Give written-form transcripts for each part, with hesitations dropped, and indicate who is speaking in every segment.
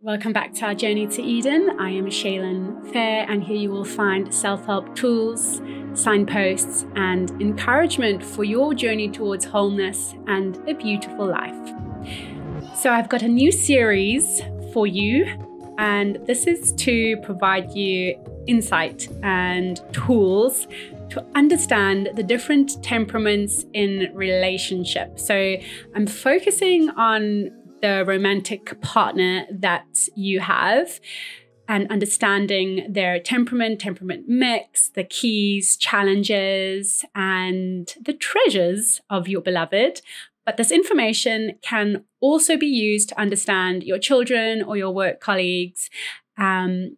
Speaker 1: Welcome back to our journey to Eden. I am Shaylin Fair, and here you will find self-help tools, signposts, and encouragement for your journey towards wholeness and a beautiful life. So I've got a new series for you, and this is to provide you insight and tools to understand the different temperaments in relationship. So I'm focusing on the romantic partner that you have and understanding their temperament mix, the keys, challenges, and the treasures of your beloved. But this information can also be used to understand your children or your work colleagues.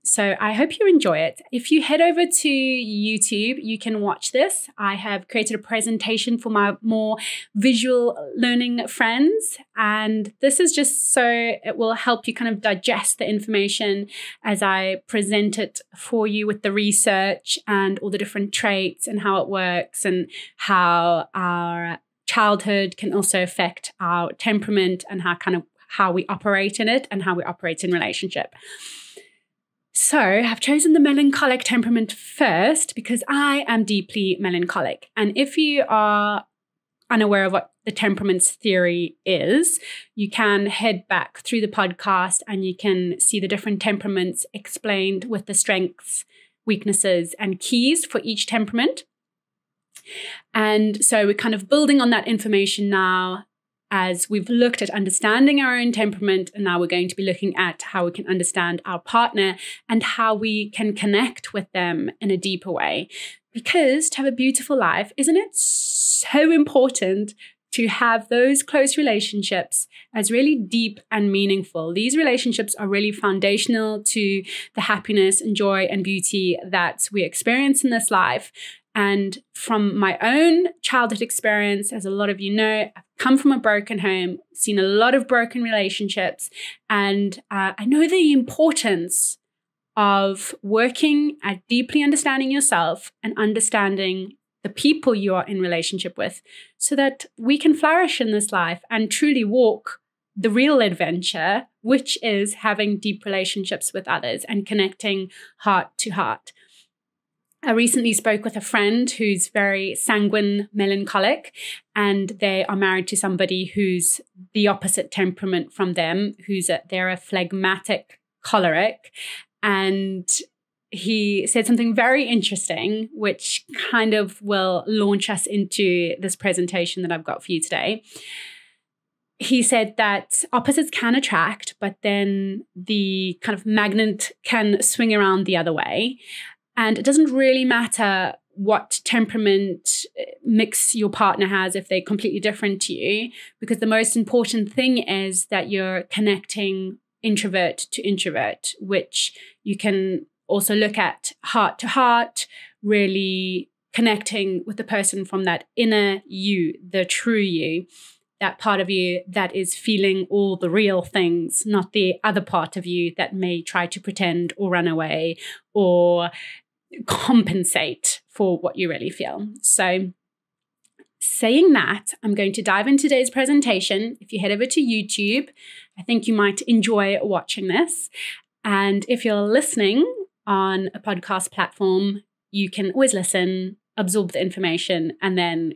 Speaker 1: So I hope you enjoy it. If you head over to YouTube, you can watch this. I have created a presentation for my more visual learning friends. And this is just so it will help you kind of digest the information as I present it for you with the research and all the different traits and how it works and how our childhood can also affect our temperament and how we operate in it and how we operate in relationship. So I've chosen the melancholic temperament first because I am deeply melancholic. And if you are unaware of what the temperaments theory is, you can head back through the podcast and you can see the different temperaments explained with the strengths, weaknesses, and keys for each temperament. And so we're kind of building on that information now as we've looked at understanding our own temperament, and now we're going to be looking at how we can understand our partner and how we can connect with them in a deeper way. Because to have a beautiful life, isn't it so important to have those close relationships as really deep and meaningful? These relationships are really foundational to the happiness and joy and beauty that we experience in this life. And from my own childhood experience, as a lot of you know, I've come from a broken home, seen a lot of broken relationships, and I know the importance of working at deeply understanding yourself and understanding the people you are in relationship with so that we can flourish in this life and truly walk the real adventure, which is having deep relationships with others and connecting heart to heart. I recently spoke with a friend who's very sanguine melancholic, and they are married to somebody who's the opposite temperament from them, they're a phlegmatic choleric. And he said something very interesting, which kind of will launch us into this presentation that I've got for you today. He said that opposites can attract, but then the kind of magnet can swing around the other way. And it doesn't really matter what temperament mix your partner has if they're completely different to you, because the most important thing is that you're connecting introvert to introvert, which you can also look at heart to heart, really connecting with the person from that inner you, the true you, that part of you that is feeling all the real things, not the other part of you that may try to pretend or run away or compensate for what you really feel. So saying that, I'm going to dive into today's presentation. If you head over to YouTube, I think you might enjoy watching this. And if you're listening on a podcast platform, you can always listen, absorb the information, and then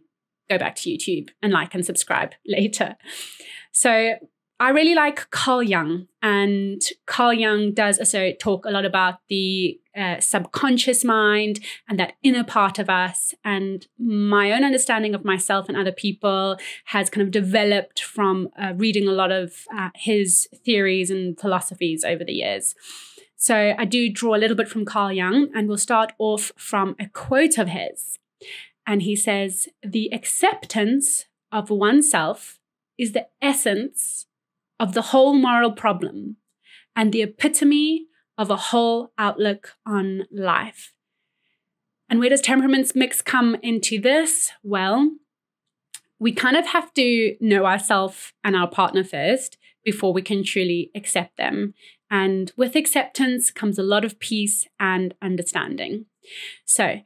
Speaker 1: go back to YouTube and like and subscribe later. So I really like Carl Jung, and Carl Jung does also talk a lot about the subconscious mind and that inner part of us. And my own understanding of myself and other people has kind of developed from reading a lot of his theories and philosophies over the years. So I do draw a little bit from Carl Jung, and we'll start off from a quote of his. And he says, "The acceptance of oneself is the essence of the whole moral problem and the epitome of a whole outlook on life." And where does temperaments mix come into this? Well, we kind of have to know ourselves and our partner first before we can truly accept them. And with acceptance comes a lot of peace and understanding. So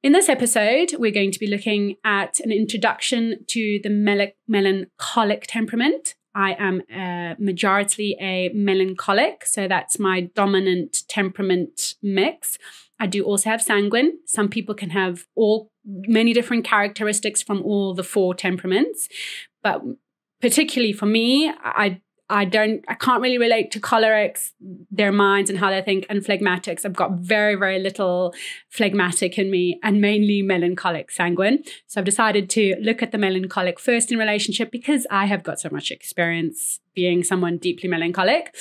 Speaker 1: in this episode, we're going to be looking at an introduction to the melancholic temperament. I am majority a melancholic. So that's my dominant temperament mix. I do also have sanguine. Some people can have many different characteristics from all the 4 temperaments. But particularly for me, I can't really relate to cholerics, their minds and how they think, and phlegmatics. I've got very, very little phlegmatic in me, and mainly melancholic sanguine. So I've decided to look at the melancholic first in relationship because I have got so much experience being someone deeply melancholic.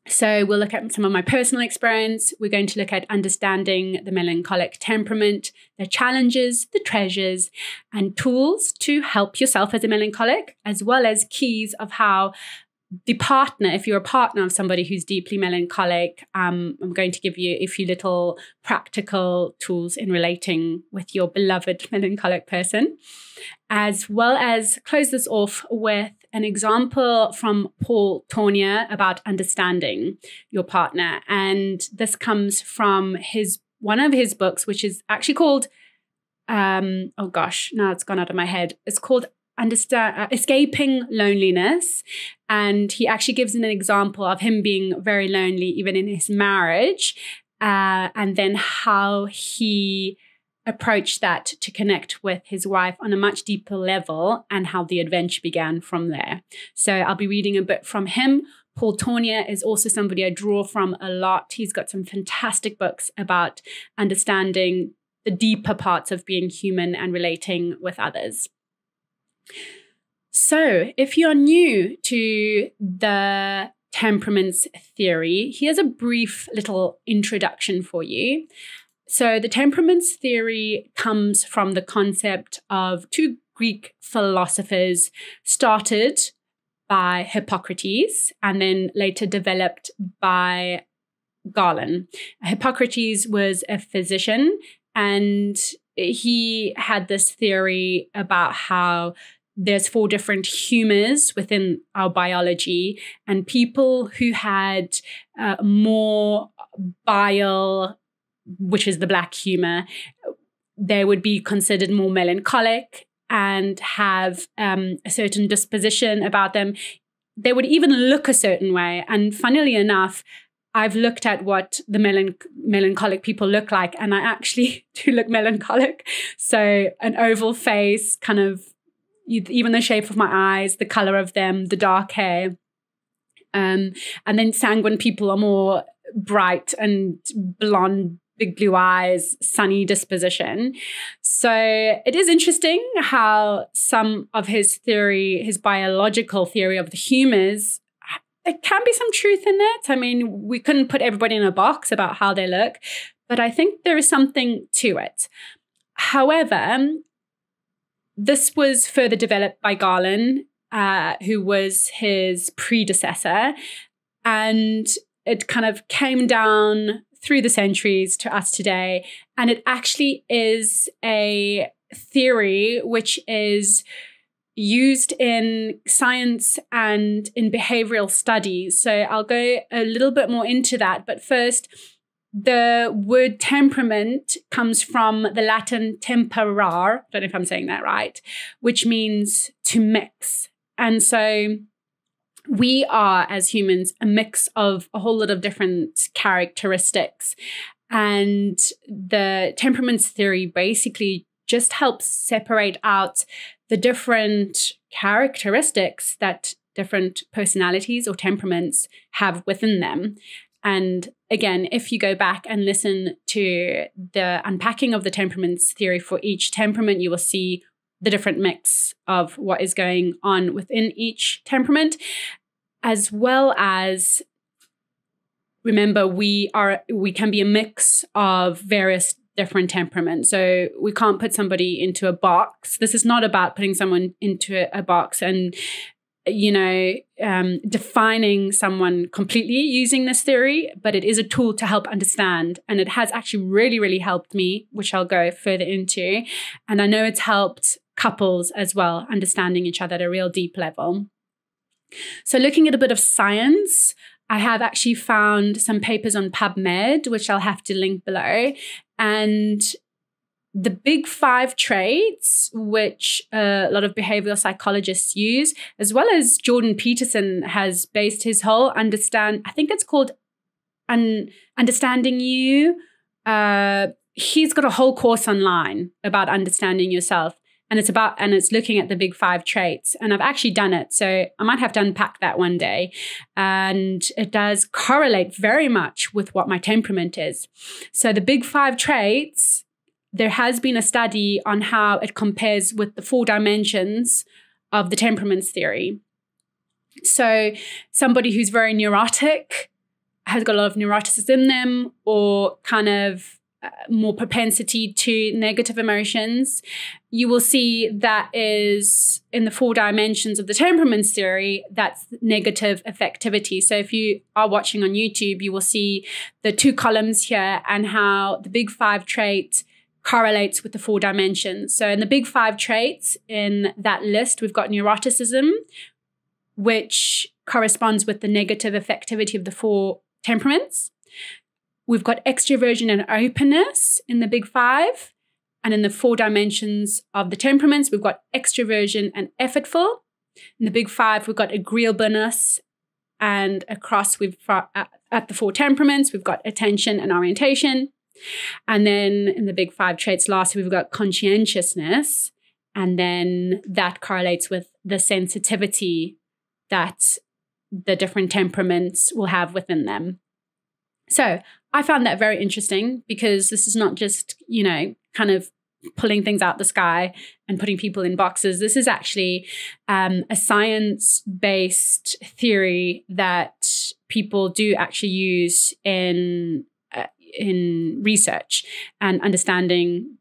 Speaker 1: So we'll look at some of my personal experience. We're going to look at understanding the melancholic temperament, the challenges, the treasures, and tools to help yourself as a melancholic, as well as keys of how the partner, if you're a partner of somebody who's deeply melancholic, I'm going to give you a few little practical tools in relating with your beloved melancholic person, as well as close this off with an example from Paul Tournier about understanding your partner. And this comes from one of his books, which is actually called, oh gosh, now it's gone out of my head. It's called Escaping Loneliness. And he actually gives an example of him being very lonely, even in his marriage, and then how he approached that to connect with his wife on a much deeper level, and how the adventure began from there. So I'll be reading a bit from him. Paul Tournier is also somebody I draw from a lot. He's got some fantastic books about understanding the deeper parts of being human and relating with others. So if you're new to the temperaments theory, here's a brief little introduction for you. So the temperaments theory comes from the concept of 2 Greek philosophers, started by Hippocrates and then later developed by Galen. Hippocrates was a physician, and he had this theory about how there's 4 different humors within our biology, and people who had more bile, which is the black humor, they would be considered more melancholic and have a certain disposition about them. They would even look a certain way. And funnily enough, I've looked at what the melancholic people look like, and I actually do look melancholic. So an oval face, kind of even the shape of my eyes, the color of them, the dark hair. And then sanguine people are more bright and blonde, big blue eyes, sunny disposition. So it is interesting how some of his theory, his biological theory of the humors, there can be some truth in that. I mean, we couldn't put everybody in a box about how they look, but I think there is something to it. However, this was further developed by Galen, who was his predecessor, and it kind of came down through the centuries to us today. And it actually is a theory which is used in science and in behavioral studies. So I'll go a little bit more into that. But first, the word temperament comes from the Latin temperar, I don't know if I'm saying that right, which means to mix. And so we are, as humans, a mix of a whole lot of different characteristics. And the temperaments theory basically just helps separate out the different characteristics that different personalities or temperaments have within them. And again, if you go back and listen to the unpacking of the temperaments theory for each temperament, you will see the different mix of what is going on within each temperament, as well as, remember, we can be a mix of various different temperaments. So we can't put somebody into a box. This is not about putting someone into a box and, defining someone completely using this theory, but it is a tool to help understand. And it has actually really, really helped me, which I'll go further into. And I know it's helped couples as well, understanding each other at a real deep level. So looking at a bit of science, I have actually found some papers on PubMed, which I'll have to link below. And the big 5 traits, which a lot of behavioral psychologists use, as well as Jordan Peterson has based his whole I think it's called Understanding You. He's got a whole course online about understanding yourself. And it's looking at the big 5 traits. And I've actually done it. So I might have to unpack that one day. And it does correlate very much with what my temperament is. So the big 5 traits, there has been a study on how it compares with the 4 dimensions of the temperaments theory. So somebody who's very neurotic has got a lot of neuroticism in them, or kind of more propensity to negative emotions, you will see that is in the 4 dimensions of the temperaments theory, that's negative affectivity. So if you are watching on YouTube, you will see the 2 columns here and how the big 5 trait correlates with the 4 dimensions. So in the big 5 traits in that list, we've got neuroticism, which corresponds with the negative affectivity of the 4 temperaments. We've got extroversion and openness in the big 5. And in the 4 dimensions of the temperaments, we've got extroversion and effortful. In the big 5, we've got agreeableness. And across, at the 4 temperaments, we've got attention and orientation. And then in the big 5 traits, lastly, we've got conscientiousness. And then that correlates with the sensitivity that the different temperaments will have within them. So I found that very interesting, because this is not just, kind of pulling things out the sky and putting people in boxes. This is actually a science-based theory that people do actually use in research and understanding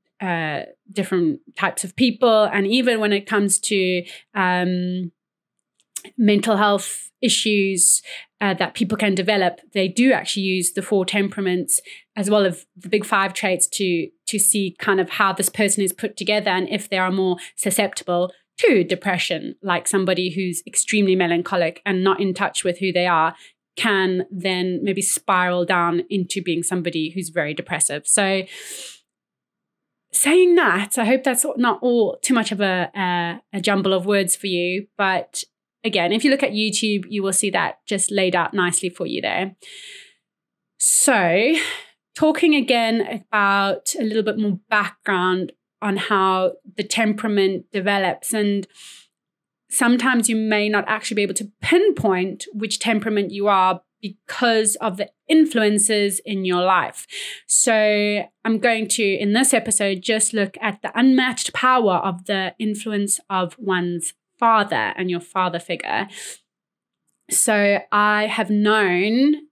Speaker 1: different types of people. And even when it comes to mental health issues that people can develop, they do actually use the 4 temperaments as well as the big 5 traits to see kind of how this person is put together, and if they are more susceptible to depression, like somebody who's extremely melancholic and not in touch with who they are can then maybe spiral down into being somebody who's very depressive. So saying that, I hope that's not all too much of a jumble of words for you, but again, if you look at YouTube, you will see that just laid out nicely for you there. So talking again about a little bit more background on how the temperament develops, and sometimes you may not actually be able to pinpoint which temperament you are because of the influences in your life. So I'm going to, in this episode, just look at the unmatched power of the influence of one's father and your father figure. So I have known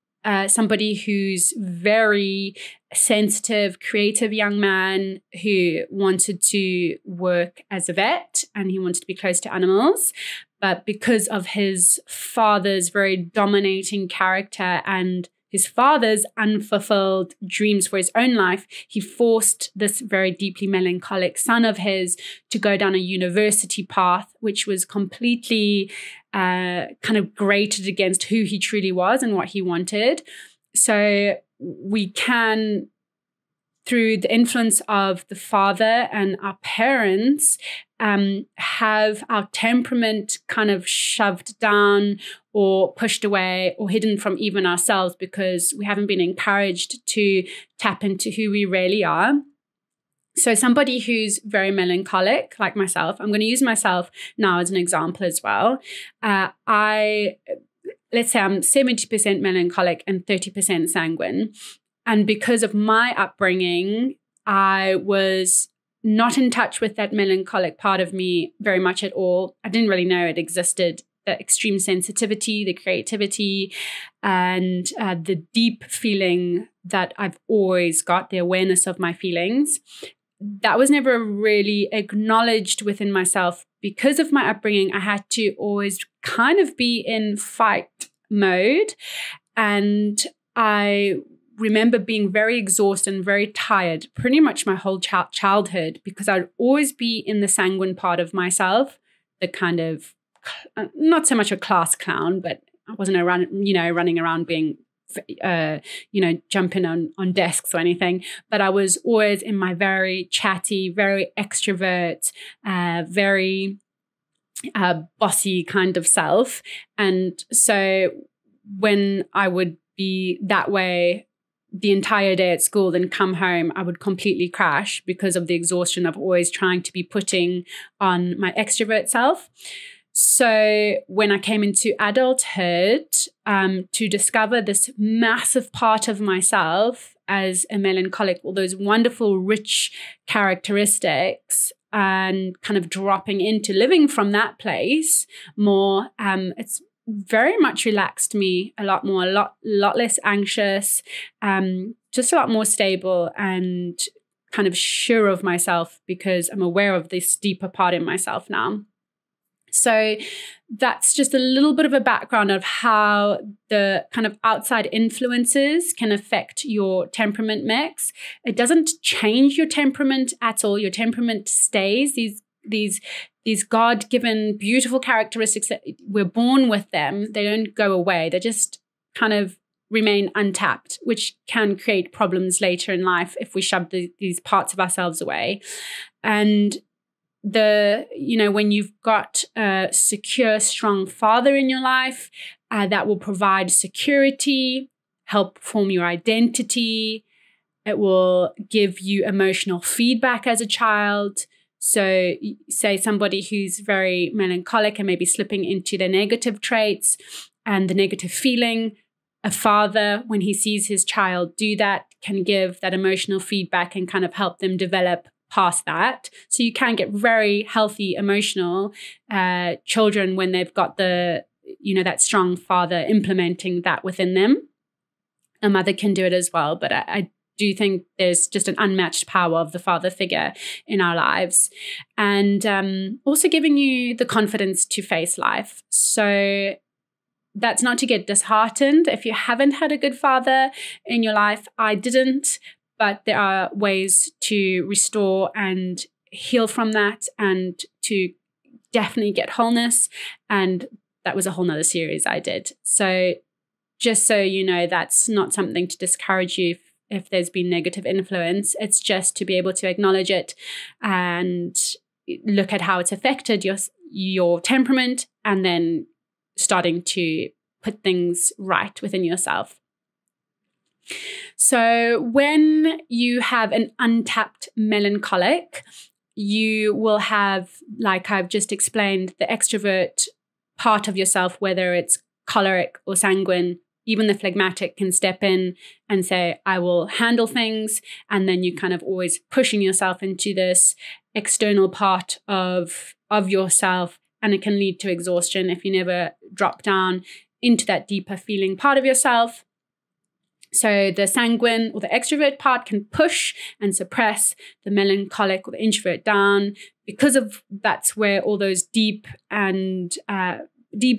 Speaker 1: somebody who's very sensitive, creative young man who wanted to work as a vet and he wanted to be close to animals. But because of his father's very dominating character and his father's unfulfilled dreams for his own life, he forced this very deeply melancholic son of his to go down a university path, which was completely kind of grated against who he truly was and what he wanted. So we can, through the influence of the father and our parents, have our temperament kind of shoved down or pushed away or hidden from even ourselves because we haven't been encouraged to tap into who we really are. So somebody who's very melancholic, like myself, I'm going to use myself now as an example as well. Let's say I'm 70% melancholic and 30% sanguine. And because of my upbringing, I was not in touch with that melancholic part of me very much at all. I didn't really know it existed. The extreme sensitivity, the creativity, and the deep feeling that I've always got, the awareness of my feelings, that was never really acknowledged within myself. Because of my upbringing, I had to always kind of be in fight mode. And I remember being very exhausted and very tired pretty much my whole childhood because I'd always be in the sanguine part of myself, the kind of, not so much a class clown, but I wasn't running around being jumping on desks or anything, but I was always in my very chatty, very extrovert, very bossy kind of self. And so when I would be that way the entire day at school, then come home, I would completely crash because of the exhaustion of always trying to be putting on my extrovert self. So when I came into adulthood, to discover this massive part of myself as a melancholic, all those wonderful, rich characteristics, and kind of dropping into living from that place more, it's very much relaxed me a lot more, a lot less anxious, just a lot more stable and kind of sure of myself because I'm aware of this deeper part in myself now. So that's just a little bit of a background of how the kind of outside influences can affect your temperament mix. It doesn't change your temperament at all. Your temperament stays. These God-given beautiful characteristics that we're born with them, they don't go away. They just kind of remain untapped, which can create problems later in life if we shove these parts of ourselves away. And when you've got a secure, strong father in your life, that will provide security, help form your identity. It will give you emotional feedback as a child. So say somebody who's very melancholic and maybe slipping into their negative traits and the negative feeling, a father, when he sees his child do that, can give that emotional feedback and kind of help them develop past that. So you can get very healthy, emotional children when they've got that strong father implementing that within them. A mother can do it as well, but I do think there's just an unmatched power of the father figure in our lives, and also giving you the confidence to face life. So that's not to get disheartened if you haven't had a good father in your life. I didn't, but there are ways to restore and heal from that and to definitely get wholeness. And that was a whole nother series I did. So just so you know, that's not something to discourage you if there's been negative influence. It's just to be able to acknowledge it and look at how it's affected your temperament, and then starting to put things right within yourself. So when you have an untapped melancholic, you will have, like I've just explained, the extrovert part of yourself, whether it's choleric or sanguine. Even the phlegmatic can step in and say, I will handle things. And then you kind of always pushing yourself into this external part of yourself. And it can lead to exhaustion if you never drop down into that deeper feeling part of yourself. So the sanguine or the extrovert part can push and suppress the melancholic or the introvert down, because of that's where all those deep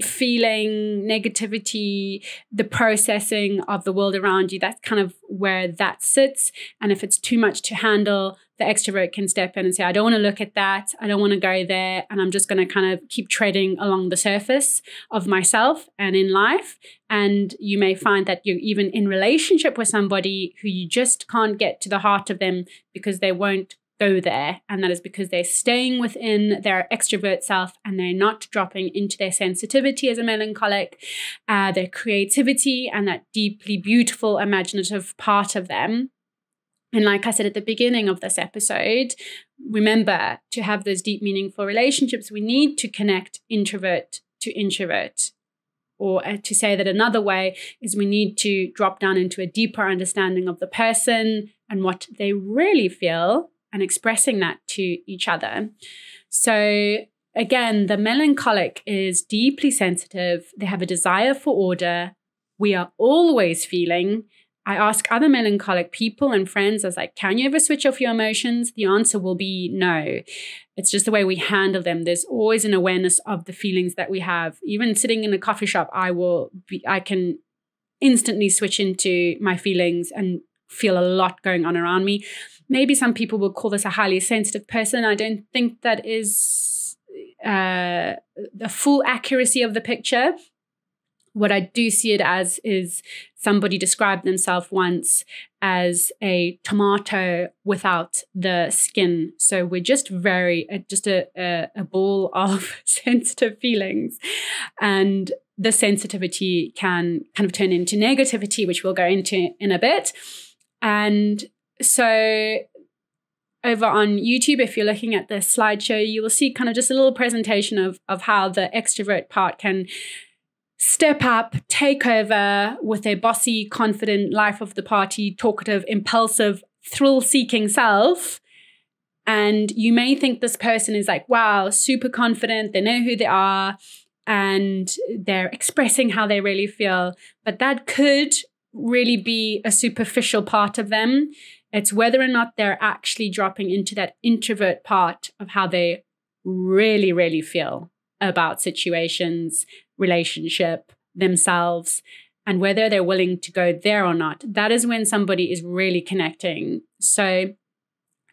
Speaker 1: feeling, negativity, the processing of the world around you, that's kind of where that sits. And if it's too much to handle, the extrovert can step in and say, I don't want to look at that. I don't want to go there. And I'm just going to kind of keep treading along the surface of myself and in life. And you may find that you're even in relationship with somebody who you just can't get to the heart of them because they won't go there. And that is because they're staying within their extrovert self and they're not dropping into their sensitivity as a melancholic, their creativity and that deeply beautiful, imaginative part of them. And like I said at the beginning of this episode, remember, to have those deep, meaningful relationships, we need to connect introvert to introvert. Or to say that another way is we need to drop down into a deeper understanding of the person and what they really feel, and expressing that to each other. So again, the melancholic is deeply sensitive. They have a desire for order. We are always feeling. I ask other melancholic people and friends, I was like, can you ever switch off your emotions? The answer will be no. It's just the way we handle them. There's always an awareness of the feelings that we have. Even sitting in a coffee shop, I can instantly switch into my feelings and feel a lot going on around me. Maybe some people will call this a highly sensitive person. I don't think that is the full accuracy of the picture. What I do see it as is somebody described themselves once as a tomato without the skin. So we're just a ball of sensitive feelings. And the sensitivity can kind of turn into negativity, which we'll go into in a bit. And so over on YouTube, if you're looking at the slideshow, you will see kind of just a little presentation of how the extrovert part can step up, take over with a bossy, confident, life of the party, talkative, impulsive, thrill-seeking self. And you may think this person is like, wow, super confident, they know who they are, and they're expressing how they really feel. But that could really be a superficial part of them. It's whether or not they're actually dropping into that introvert part of how they really, really feel about situations, relationship, themselves, and whether they're willing to go there or not. That is when somebody is really connecting. So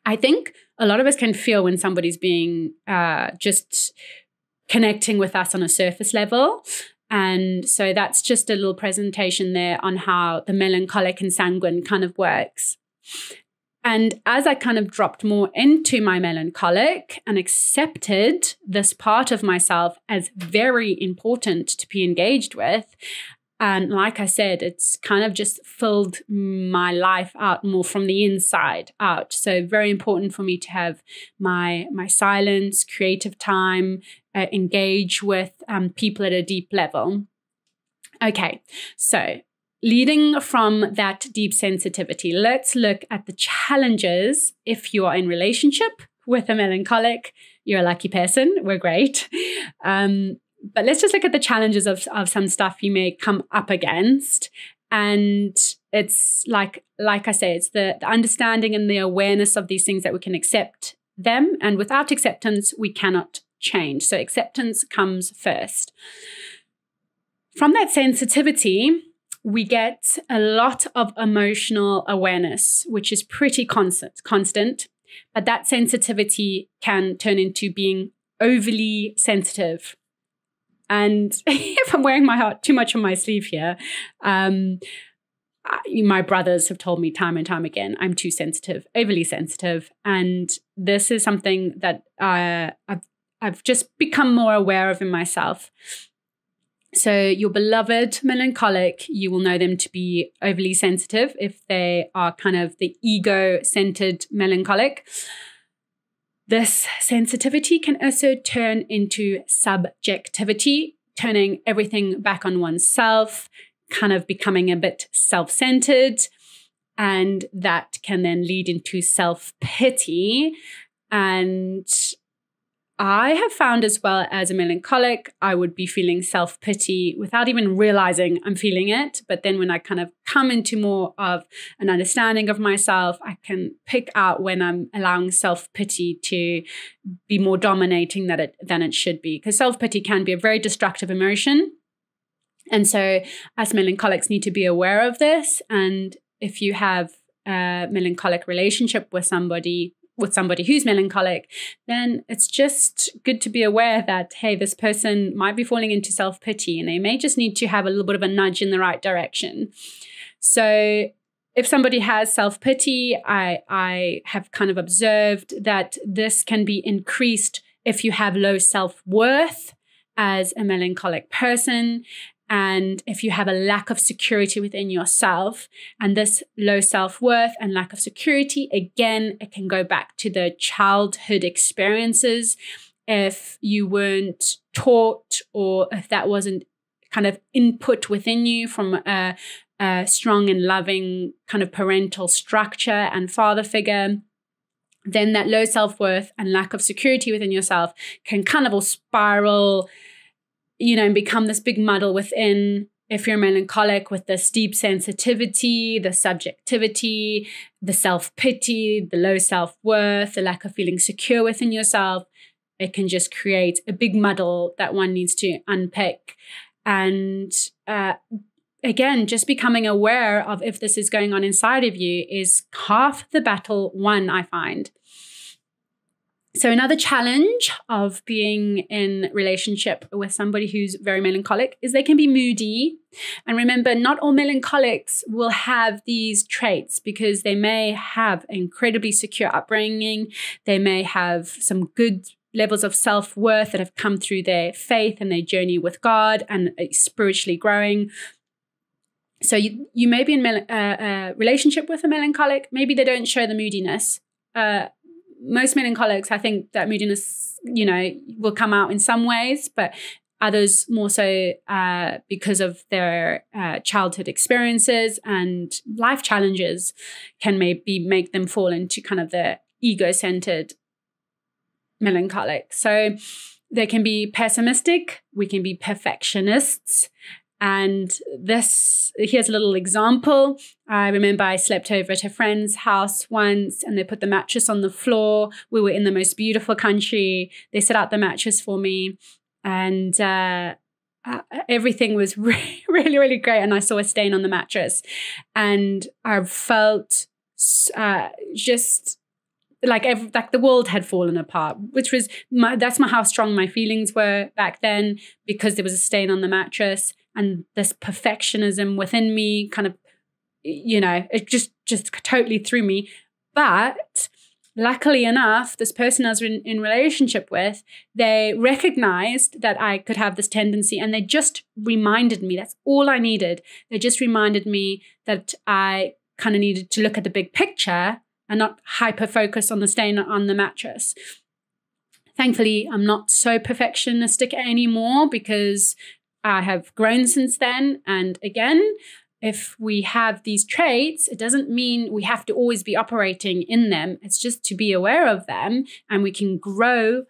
Speaker 1: I think a lot of us can feel when somebody's being just connecting with us on a surface level. And so that's just a little presentation there on how the melancholic and sanguine kind of works. And as I kind of dropped more into my melancholic and accepted this part of myself as very important to be engaged with, and like I said, it's kind of just filled my life out more from the inside out. So very important for me to have my silence, creative time, engage with people at a deep level. Okay, so leading from that deep sensitivity, let's look at the challenges if you are in relationship with a melancholic. You're a lucky person. We're great. But let's just look at the challenges of some stuff you may come up against. And it's like I say, it's the understanding and the awareness of these things that we can accept them. And without acceptance, we cannot change. So acceptance comes first. From that sensitivity, we get a lot of emotional awareness, which is pretty constant. But that sensitivity can turn into being overly sensitive. And if I'm wearing my heart too much on my sleeve here, my brothers have told me time and time again, I'm too sensitive, overly sensitive. And this is something that I've just become more aware of in myself. So your beloved melancholic, you will know them to be overly sensitive if they are kind of the ego-centered melancholic. This sensitivity can also turn into subjectivity, turning everything back on oneself, kind of becoming a bit self-centered, and that can then lead into self-pity. And I have found as well as a melancholic, I would be feeling self-pity without even realizing I'm feeling it. But then when I kind of come into more of an understanding of myself, I can pick out when I'm allowing self-pity to be more dominating than it should be. Because self-pity can be a very destructive emotion. And so us melancholics need to be aware of this. And if you have a melancholic relationship with somebody who's melancholic, then it's just good to be aware that, hey, this person might be falling into self-pity and they may just need to have a little bit of a nudge in the right direction. So if somebody has self-pity, I have kind of observed that this can be increased if you have low self-worth as a melancholic person. And if you have a lack of security within yourself, and this low self-worth and lack of security, again, it can go back to the childhood experiences. If you weren't taught, or if that wasn't kind of input within you from a strong and loving kind of parental structure and father figure, then that low self-worth and lack of security within yourself can kind of all spiral, and become this big muddle within, if you're melancholic, with this deep sensitivity, the subjectivity, the self-pity, the low self-worth, the lack of feeling secure within yourself. It can just create a big muddle that one needs to unpick. And again, just becoming aware of if this is going on inside of you is half the battle won, I find. So another challenge of being in relationship with somebody who's very melancholic is they can be moody. And remember, not all melancholics will have these traits because they may have incredibly secure upbringing. They may have some good levels of self-worth that have come through their faith and their journey with God and spiritually growing. So you may be in a relationship with a melancholic. Maybe they don't show the moodiness. Most melancholics, I think that moodiness, will come out in some ways, but others more so because of their childhood experiences and life challenges can maybe make them fall into kind of the ego-centered melancholic. So they can be pessimistic. We can be perfectionists. And here's a little example. I remember I slept over at a friend's house once and they put the mattress on the floor. We were in the most beautiful country. They set out the mattress for me and everything was really, really, really great. And I saw a stain on the mattress and I felt just like the world had fallen apart, which was that's how strong my feelings were back then, because there was a stain on the mattress and this perfectionism within me kind of, it just totally threw me. But luckily enough, this person I was in relationship with, they recognized that I could have this tendency and they just reminded me, that's all I needed. They just reminded me that I kind of needed to look at the big picture and not hyper-focus on the stain on the mattress. Thankfully, I'm not so perfectionistic anymore because I have grown since then. And again, if we have these traits, it doesn't mean we have to always be operating in them. It's just to be aware of them and we can grow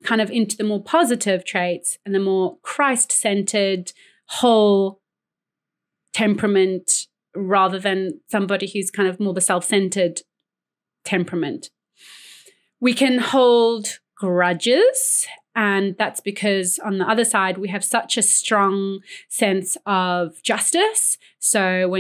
Speaker 1: kind of into the more positive traits and the more Christ-centered, whole temperament rather than somebody who's kind of more the self-centered temperament. We can hold grudges, and that's because on the other side, we have such a strong sense of justice. So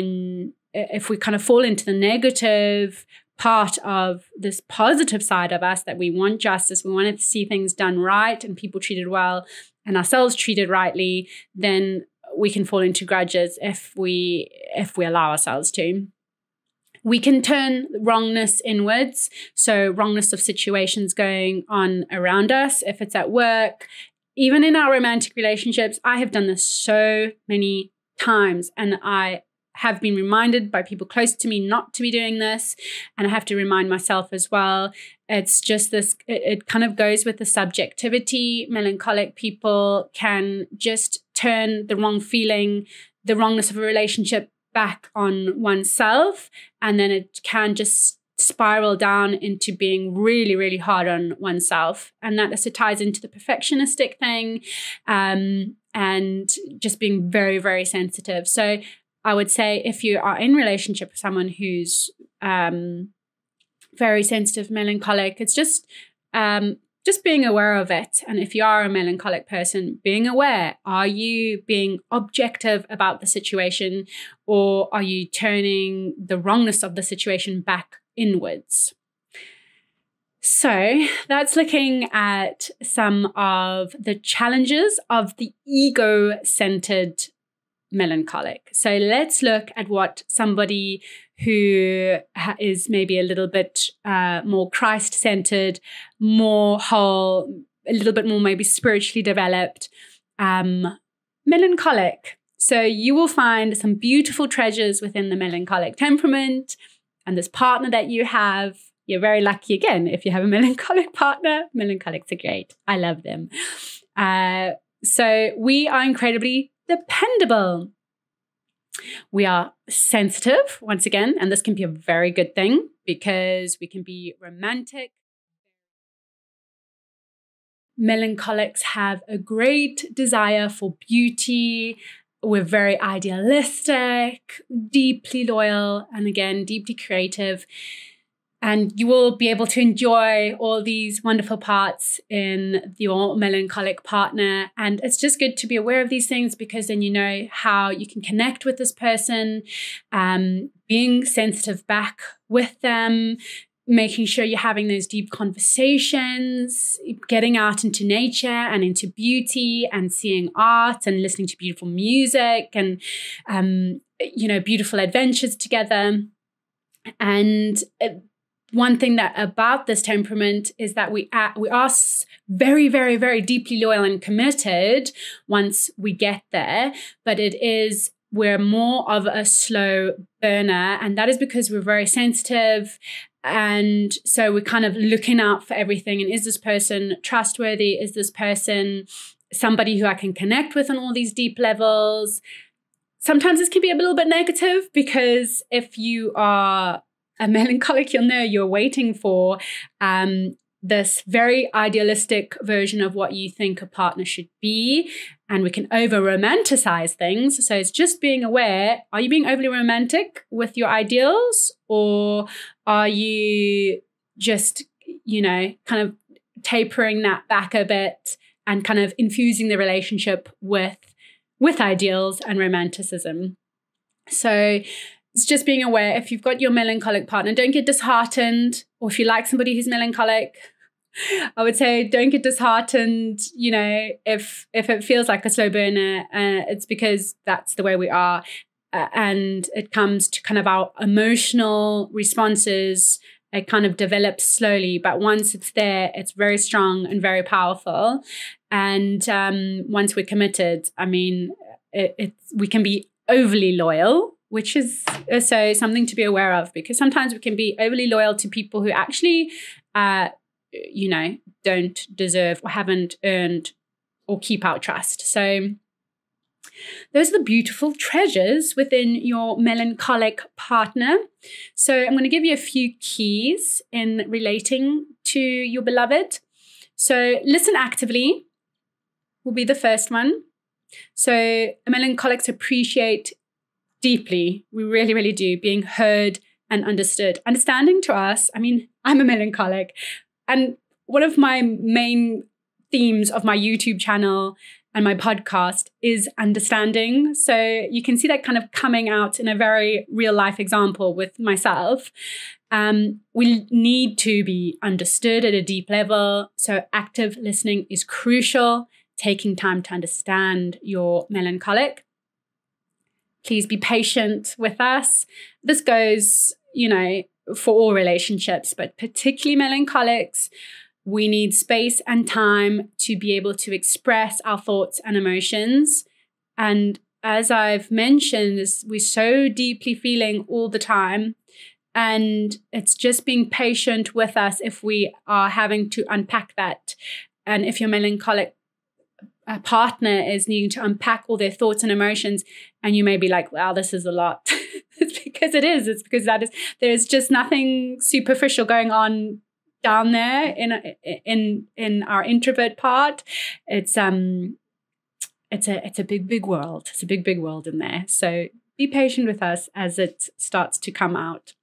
Speaker 1: if we kind of fall into the negative part of this positive side of us, that we want justice, we want to see things done right and people treated well and ourselves treated rightly, then we can fall into grudges if we allow ourselves to. We can turn wrongness inwards, so wrongness of situations going on around us, if it's at work, even in our romantic relationships. I have done this so many times and I have been reminded by people close to me not to be doing this, and I have to remind myself as well. It's just this, it kind of goes with the subjectivity. Melancholic people can just turn the wrong feeling, the wrongness of a relationship back on oneself, and then it can just spiral down into being really, really hard on oneself. And that also ties into the perfectionistic thing and just being very, very sensitive. So I would say if you are in relationship with someone who's very sensitive, melancholic, it's just being aware of it. And if you are a melancholic person, being aware, are you being objective about the situation or are you turning the wrongness of the situation back inwards? So that's looking at some of the challenges of the ego-centered melancholic. So let's look at what somebody who is maybe a little bit more Christ-centered, more whole, a little bit more maybe spiritually developed, melancholic. So you will find some beautiful treasures within the melancholic temperament and this partner that you have. You're very lucky again if you have a melancholic partner. Melancholics are great. I love them. So we are incredibly dependable. We are sensitive, once again, and this can be a very good thing because we can be romantic. Melancholics have a great desire for beauty. We're very idealistic, deeply loyal, and again, deeply creative. And you will be able to enjoy all these wonderful parts in your melancholic partner. And it's just good to be aware of these things because then you know how you can connect with this person, being sensitive back with them, making sure you're having those deep conversations, getting out into nature and into beauty and seeing art and listening to beautiful music and, beautiful adventures together. And one thing that about this temperament is that we are very, very, very deeply loyal and committed once we get there, but we're more of a slow burner. And that is because we're very sensitive. And so we're kind of looking out for everything. And is this person trustworthy? Is this person somebody who I can connect with on all these deep levels? Sometimes this can be a little bit negative, because if you are a melancholic, you'll know you're waiting for this very idealistic version of what you think a partner should be. And we can over-romanticize things. So it's just being aware, are you being overly romantic with your ideals? Or are you just, kind of tapering that back a bit and kind of infusing the relationship with ideals and romanticism? So it's just being aware. If you've got your melancholic partner, don't get disheartened. Or if you like somebody who's melancholic, I would say don't get disheartened. If it feels like a slow burner, it's because that's the way we are. And it comes to kind of our emotional responses. It kind of develops slowly, but once it's there, it's very strong and very powerful. And once we're committed, we can be overly loyal, which is also something to be aware of, because sometimes we can be overly loyal to people who actually, don't deserve or haven't earned or keep our trust. So those are the beautiful treasures within your melancholic partner. So I'm going to give you a few keys in relating to your beloved. So listen actively will be the first one. So melancholics appreciate deeply, we really, really do, being heard and understood. Understanding to us, I'm a melancholic. And one of my main themes of my YouTube channel and my podcast is understanding. So you can see that kind of coming out in a very real life example with myself. We need to be understood at a deep level. So active listening is crucial. Taking time to understand your melancholic. Please be patient with us. This goes, for all relationships, but particularly melancholics. We need space and time to be able to express our thoughts and emotions. And as I've mentioned, we're so deeply feeling all the time. And it's just being patient with us if we are having to unpack that. And if your melancholic partner is needing to unpack all their thoughts and emotions, and you may be like, wow, this is a lot. It's because it is. It's because there's just nothing superficial going on down there in our introvert part. It's a big world. It's a big world in there. So be patient with us as it starts to come out.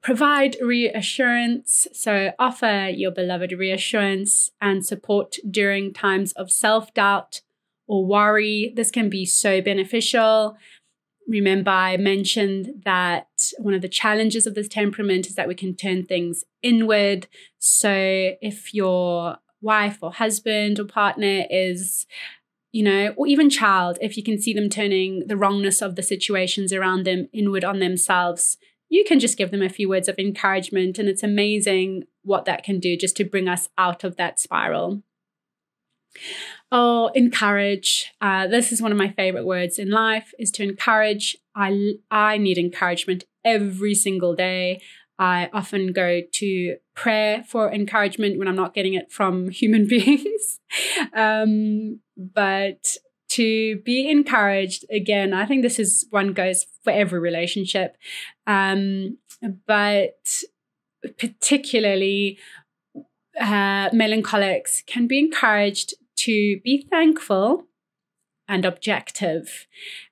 Speaker 1: Provide reassurance. So offer your beloved reassurance and support during times of self-doubt or worry. This can be so beneficial. Remember, I mentioned that one of the challenges of this temperament is that we can turn things inward. So if your wife or husband or partner is, or even child, if you can see them turning the wrongness of the situations around them inward on themselves, you can just give them a few words of encouragement. And it's amazing what that can do just to bring us out of that spiral. Oh, encourage. This is one of my favorite words in life, is to encourage. I need encouragement every single day. I often go to prayer for encouragement when I'm not getting it from human beings. But to be encouraged, again, I think this is one goes for every relationship. But particularly melancholics can be encouraged to be thankful and objective.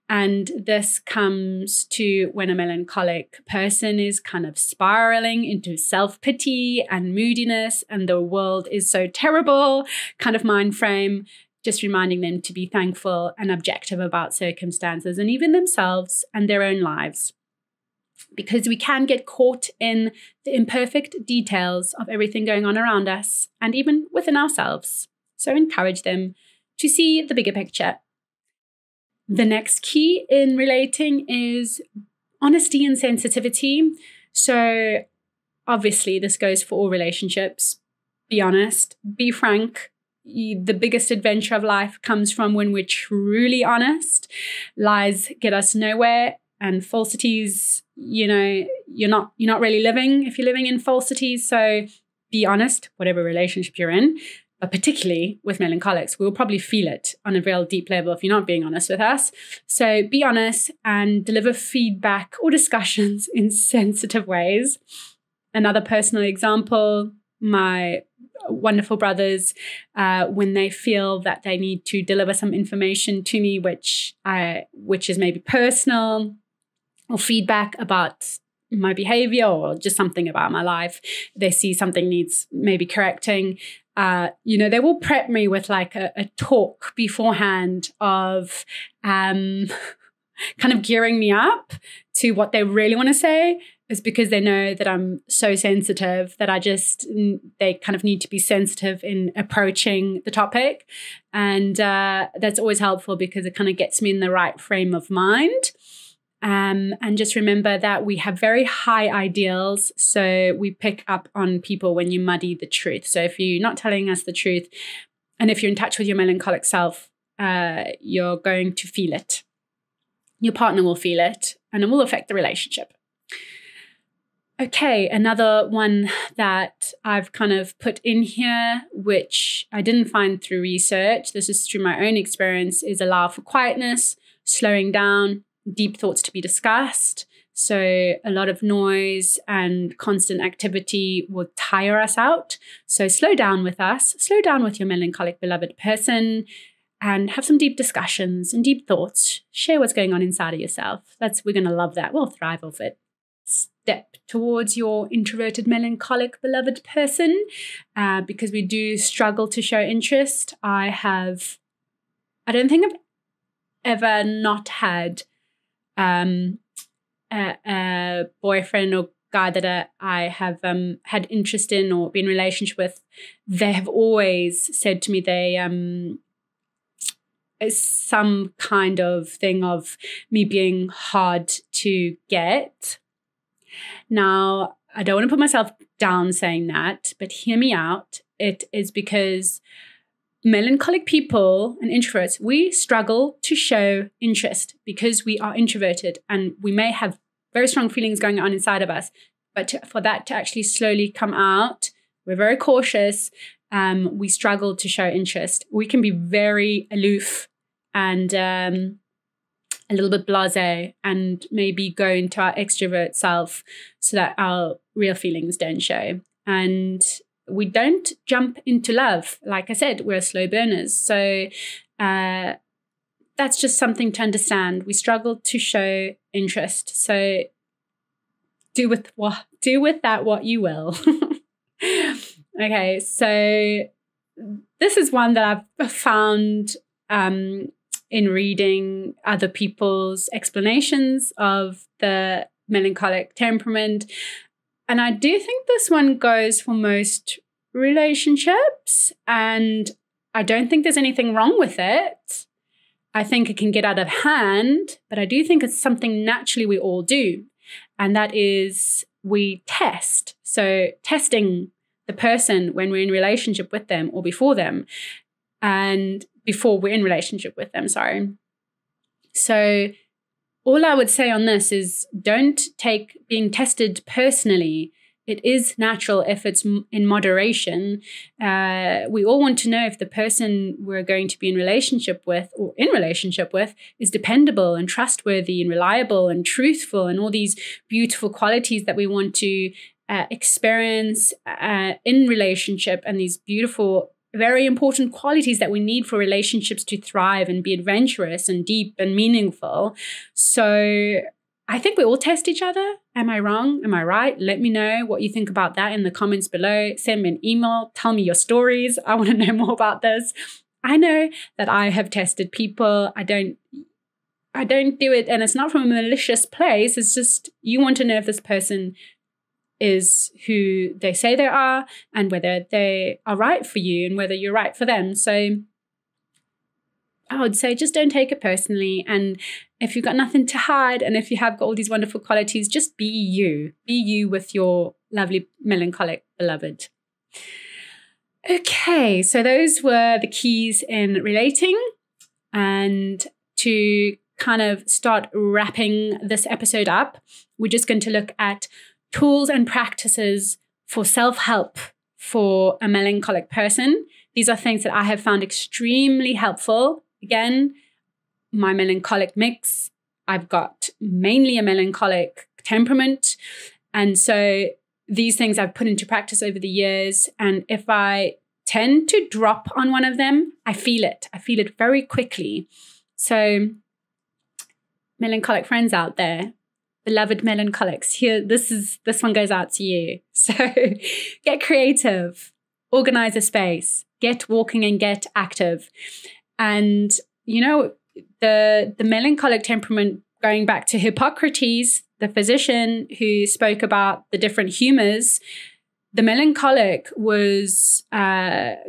Speaker 1: And this comes to when a melancholic person is kind of spiraling into self-pity and moodiness, and the world is so terrible kind of mind frame, just reminding them to be thankful and objective about circumstances and even themselves and their own lives. because we can get caught in the imperfect details of everything going on around us and even within ourselves. So encourage them to see the bigger picture. The next key in relating is honesty and sensitivity. So obviously this goes for all relationships. Be honest, be frank. The biggest adventure of life comes from when we're truly honest. Lies get us nowhere, and falsities, you're not really living if you're living in falsities. So be honest, whatever relationship you're in. But particularly with melancholics, we'll probably feel it on a real deep level if you're not being honest with us. So be honest and deliver feedback or discussions in sensitive ways. Another personal example, my wonderful brothers, when they feel that they need to deliver some information to me, which is maybe personal or feedback about my behavior or just something about my life, they see something needs maybe correcting. They will prep me with like a talk beforehand of kind of gearing me up to what they really want to say. Is because they know that I'm so sensitive that they kind of need to be sensitive in approaching the topic. And that's always helpful because it kind of gets me in the right frame of mind. And just remember that we have very high ideals. So we pick up on people when you muddy the truth. So if you're not telling us the truth, and if you're in touch with your melancholic self, you're going to feel it. Your partner will feel it, and it will affect the relationship. Okay, another one that I've kind of put in here, which I didn't find through research, this is through my own experience, is allow for quietness, slowing down, deep thoughts to be discussed. So a lot of noise and constant activity will tire us out. So slow down with us, slow down with your melancholic beloved person, and have some deep discussions and deep thoughts. Share what's going on inside of yourself. We're going to love that. We'll thrive off it. Step towards your introverted melancholic beloved person, because we do struggle to show interest. I don't think I've ever not had a boyfriend or guy that I have had interest in or been in a relationship with. They have always said to me it's some kind of thing of me being hard to get. Now, I don't want to put myself down saying that, but hear me out. It is because melancholic people and introverts, we struggle to show interest because we are introverted and we may have very strong feelings going on inside of us. But for that to actually slowly come out, we're very cautious. We struggle to show interest. We can be very aloof and a little bit blasé and maybe go into our extrovert self so that our real feelings don't show. And we don't jump into love. Like I said, we're slow burners. So that's just something to understand. We struggle to show interest. So do with that what you will. Okay, so this is one that I've found in reading other people's explanations of the melancholic temperament. And I do think this one goes for most relationships, and I don't think there's anything wrong with it. I think it can get out of hand, but I do think it's something naturally we all do. And that is we test. So testing the person when we're in relationship with them or before them, and before we're in relationship with them, sorry. So all I would say on this is don't take being tested personally. It is natural if it's in moderation. We all want to know if the person we're going to be in relationship with or in relationship with is dependable and trustworthy and reliable and truthful and all these beautiful qualities that we want to experience in relationship, and these beautiful, very important qualities that we need for relationships to thrive and be adventurous and deep and meaningful. So I think we all test each other. Am I wrong? Am I right? Let me know what you think about that in the comments below. Send me an email. Tell me your stories. I want to know more about this. I know that I have tested people. I don't I don't do it, and it's not from a malicious place. It's just you want to know if this person is who they say they are and whether they are right for you and whether you're right for them. So I would say just don't take it personally. And if you've got nothing to hide and if you have got all these wonderful qualities, just be you. Be you with your lovely melancholic beloved. Okay, so those were the keys in relating. And to kind of start wrapping this episode up, we're just going to look at tools and practices for self-help for a melancholic person. These are things that I have found extremely helpful. Again, my melancholic mix, I've got mainly a melancholic temperament. And so these things I've put into practice over the years. And if I tend to drop on one of them, I feel it. I feel it very quickly. So melancholic friends out there, beloved melancholics, here, this one goes out to you. So get creative, organize a space, get walking and get active. And, you know, the melancholic temperament, going back to Hippocrates, the physician who spoke about the different humors, the melancholic was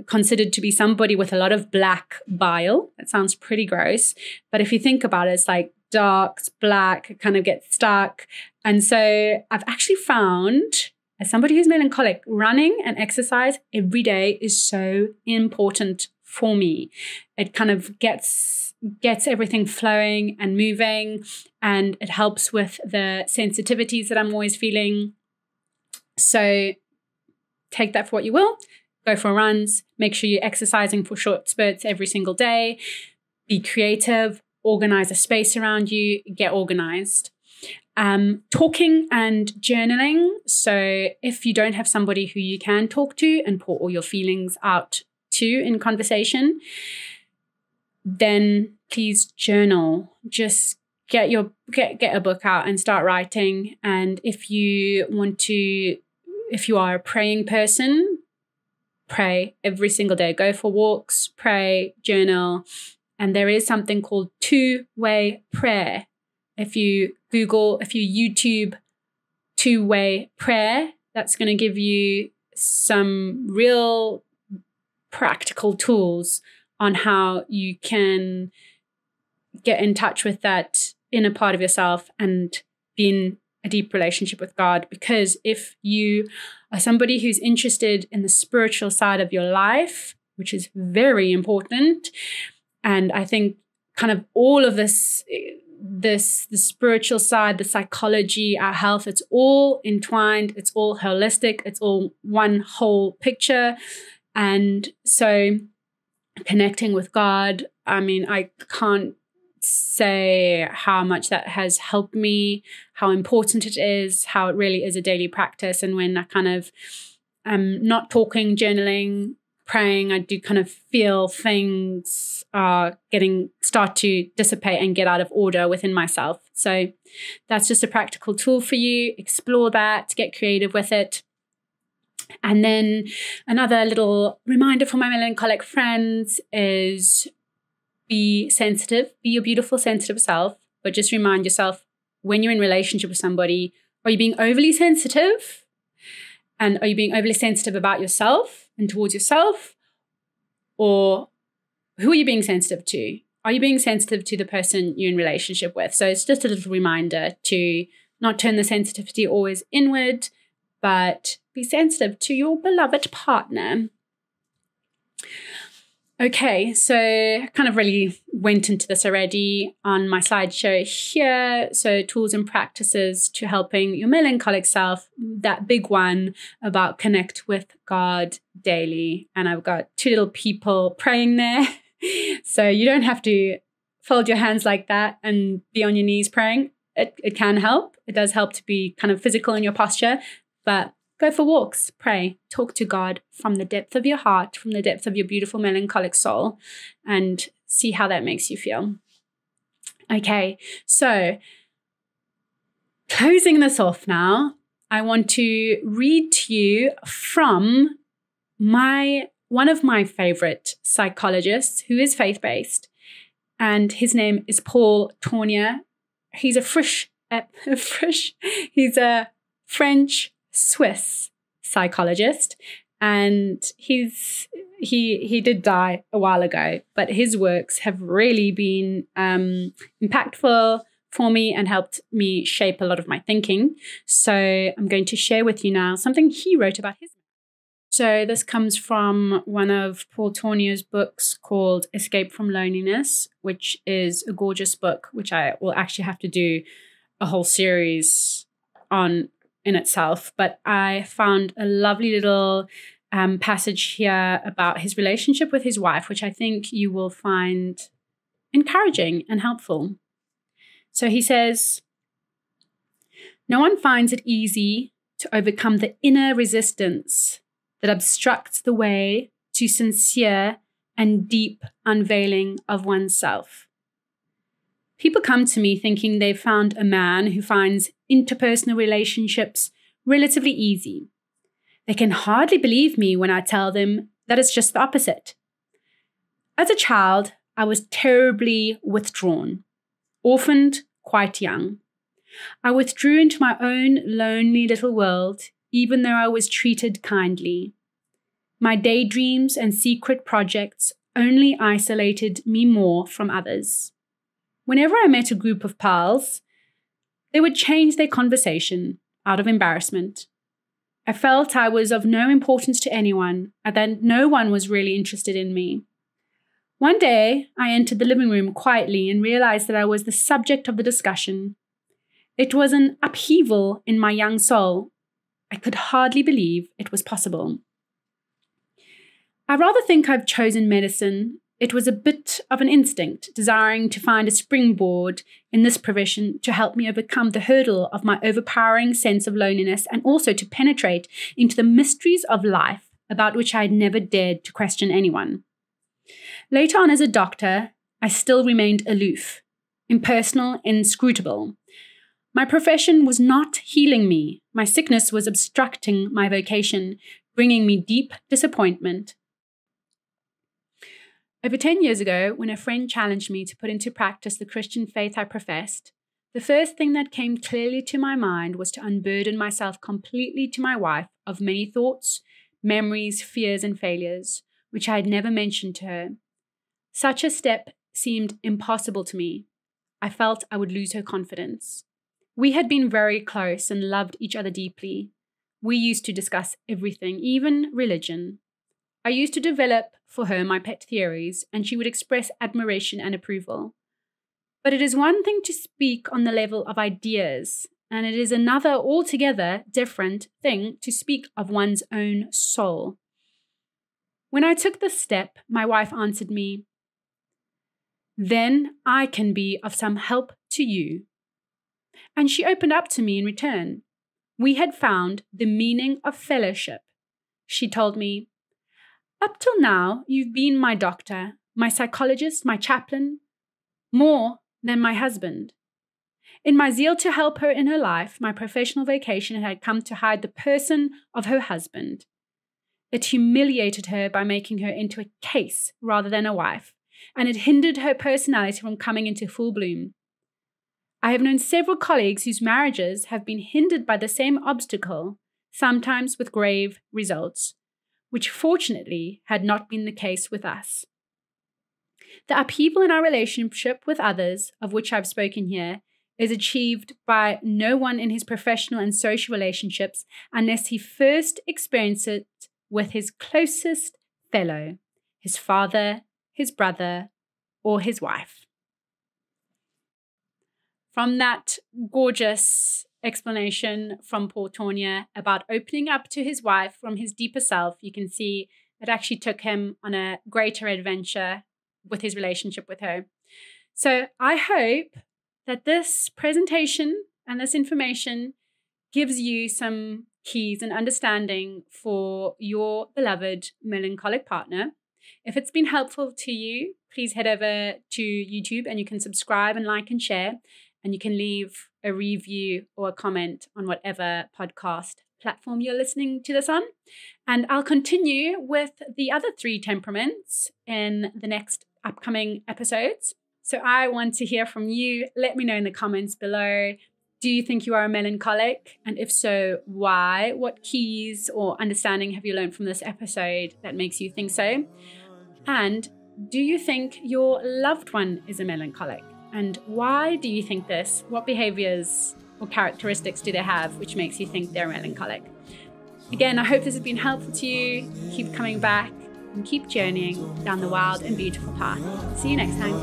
Speaker 1: considered to be somebody with a lot of black bile. That sounds pretty gross. But if you think about it, it's like dark, it's black, it kind of gets stuck. And so I've actually found, as somebody who's melancholic, running and exercise every day is so important for me. It kind of gets everything flowing and moving, and it helps with the sensitivities that I'm always feeling. So take that for what you will. Go for runs. Make sure you're exercising for short spurts every single day. Be creative. Organize a space around you. Get organized. Talking and journaling. So if you don't have somebody who you can talk to and pour all your feelings out to in conversation, then please journal. Just get a book out and start writing. And if you are a praying person, pray every single day. Go for walks, pray, journal. And there is something called two-way prayer. If you YouTube two-way prayer, that's going to give you some real practical tools on how you can get in touch with that inner part of yourself and be in a deep relationship with God. Because if you are somebody who's interested in the spiritual side of your life, which is very important, and I think kind of all of this, the spiritual side, the psychology, our health, it's all entwined, it's all holistic, it's all one whole picture. And so connecting with God, I mean, I can't say how much that has helped me, how important it is, how it really is a daily practice. And when I kind of not talking, journaling, praying, I do kind of feel things start to dissipate and get out of order within myself. So that's just a practical tool for you. Explore that, get creative with it. And then another little reminder for my melancholic friends is be sensitive, be your beautiful, sensitive self, but just remind yourself when you're in relationship with somebody, are you being overly sensitive? And are you being overly sensitive about yourself and towards yourself? Or who are you being sensitive to? Are you being sensitive to the person you're in relationship with? So it's just a little reminder to not turn the sensitivity always inward, but be sensitive to your beloved partner. Okay, so I kind of really went into this already on my slideshow here. So tools and practices to helping your melancholic self, that big one about connect with God daily. And I've got two little people praying there. So you don't have to fold your hands like that and be on your knees praying. It can help. It does help to be kind of physical in your posture, but go for walks, pray, talk to God from the depth of your heart, from the depth of your beautiful melancholic soul, and see how that makes you feel. Okay, so closing this off now, I want to read to you from one of my favorite psychologists who is faith-based, and his name is Paul Tournier. He's he's a French-Swiss psychologist, and he did die a while ago, but his works have really been impactful for me and helped me shape a lot of my thinking. So I'm going to share with you now something he wrote about his. So this comes from one of Paul Tournier's books called Escape from Loneliness, which is a gorgeous book, which I will actually have to do a whole series on in itself. But I found a lovely little passage here about his relationship with his wife, which I think you will find encouraging and helpful. So he says, "No one finds it easy to overcome the inner resistance that obstructs the way to sincere and deep unveiling of oneself. People come to me thinking they've found a man who finds interpersonal relationships relatively easy. They can hardly believe me when I tell them that it's just the opposite. As a child, I was terribly withdrawn, orphaned quite young. I withdrew into my own lonely little world, even though I was treated kindly. My daydreams and secret projects only isolated me more from others. Whenever I met a group of pals, they would change their conversation out of embarrassment. I felt I was of no importance to anyone and that no one was really interested in me. One day, I entered the living room quietly and realized that I was the subject of the discussion. It was an upheaval in my young soul. I could hardly believe it was possible. I rather think I've chosen medicine. It was a bit of an instinct, desiring to find a springboard in this profession to help me overcome the hurdle of my overpowering sense of loneliness and also to penetrate into the mysteries of life about which I had never dared to question anyone. Later on as a doctor, I still remained aloof, impersonal, inscrutable. My profession was not healing me. My sickness was obstructing my vocation, bringing me deep disappointment. Over 10 years ago, when a friend challenged me to put into practice the Christian faith I professed, the first thing that came clearly to my mind was to unburden myself completely to my wife of many thoughts, memories, fears, and failures, which I had never mentioned to her. Such a step seemed impossible to me. I felt I would lose her confidence. We had been very close and loved each other deeply. We used to discuss everything, even religion. I used to develop for her my pet theories, and she would express admiration and approval. But it is one thing to speak on the level of ideas, and it is another altogether different thing to speak of one's own soul. When I took this step, my wife answered me, "Then I can be of some help to you." And she opened up to me in return. We had found the meaning of fellowship. She told me, "Up till now, you've been my doctor, my psychologist, my chaplain, more than my husband. In my zeal to help her in her life, my professional vocation had come to hide the person of her husband. It humiliated her by making her into a case rather than a wife, and it hindered her personality from coming into full bloom. I have known several colleagues whose marriages have been hindered by the same obstacle, sometimes with grave results, which fortunately had not been the case with us. The upheaval in our relationship with others, of which I've spoken here, is achieved by no one in his professional and social relationships unless he first experiences it with his closest fellow, his father, his brother, or his wife." From that gorgeous explanation from Paul Tournier about opening up to his wife from his deeper self, you can see it actually took him on a greater adventure with his relationship with her. So I hope that this presentation and this information gives you some keys and understanding for your beloved melancholic partner. If it's been helpful to you, please head over to YouTube and you can subscribe and like and share. And you can leave a review or a comment on whatever podcast platform you're listening to this on. And I'll continue with the other 3 temperaments in the next upcoming episodes. So I want to hear from you. Let me know in the comments below. Do you think you are a melancholic? And if so, why? What keys or understanding have you learned from this episode that makes you think so? And do you think your loved one is a melancholic? And why do you think this? What behaviors or characteristics do they have which makes you think they're melancholic? Again, I hope this has been helpful to you. Keep coming back and keep journeying down the wild and beautiful path. See you next time.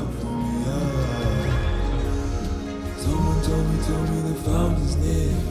Speaker 2: Someone told me the fountain's near.